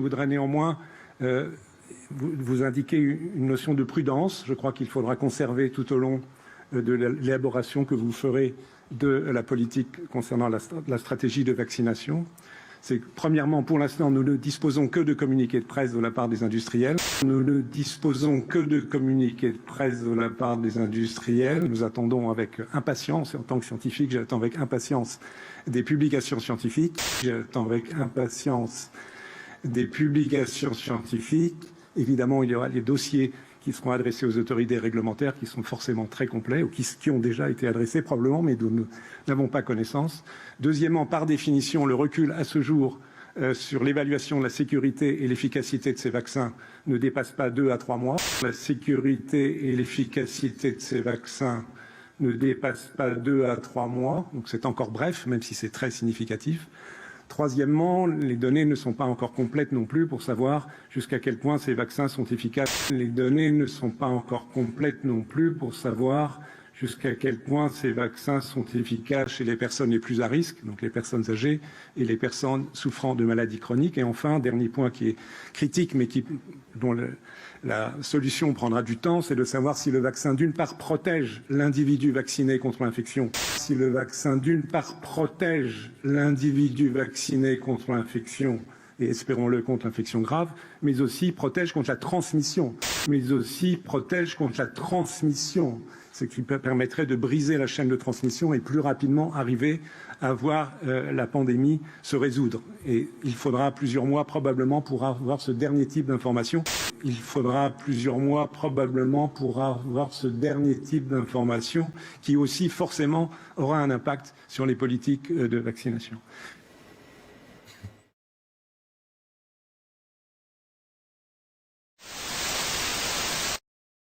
voudrais néanmoins vous indiquer une notion de prudence. Je crois qu'il faudra conserver tout au long de l'élaboration que vous ferez de la politique concernant la stratégie de vaccination. C'est premièrement, pour l'instant, nous ne disposons que de communiqués de presse de la part des industriels. Nous ne disposons que de communiqués de presse de la part des industriels. Nous attendons avec impatience, et en tant que scientifique, j'attends avec impatience des publications scientifiques. J'attends avec impatience des publications scientifiques. Évidemment, il y aura les dossiers qui seront adressés aux autorités réglementaires, qui sont forcément très complets, ou qui ont déjà été adressés probablement, mais dont nous n'avons pas connaissance. Deuxièmement, par définition, le recul à ce jour sur l'évaluation de la sécurité et l'efficacité de ces vaccins ne dépasse pas 2 à 3 mois. La sécurité et l'efficacité de ces vaccins ne dépassent pas 2 à 3 mois, donc c'est encore bref, même si c'est très significatif. Troisièmement, les données ne sont pas encore complètes non plus pour savoir jusqu'à quel point ces vaccins sont efficaces. Les données ne sont pas encore complètes non plus pour savoir jusqu'à quel point ces vaccins sont efficaces chez les personnes les plus à risque, donc les personnes âgées et les personnes souffrant de maladies chroniques. Et enfin, dernier point qui est critique, mais dont la solution prendra du temps, c'est de savoir si le vaccin, d'une part, protège l'individu vacciné contre l'infection. Si le vaccin, d'une part, protège l'individu vacciné contre l'infection, et espérons-le contre l'infection grave, mais aussi protège contre la transmission. Ce qui permettrait de briser la chaîne de transmission et plus rapidement arriver à voir la pandémie se résoudre. Et il faudra plusieurs mois probablement pour avoir ce dernier type d'information. Qui aussi forcément aura un impact sur les politiques de vaccination.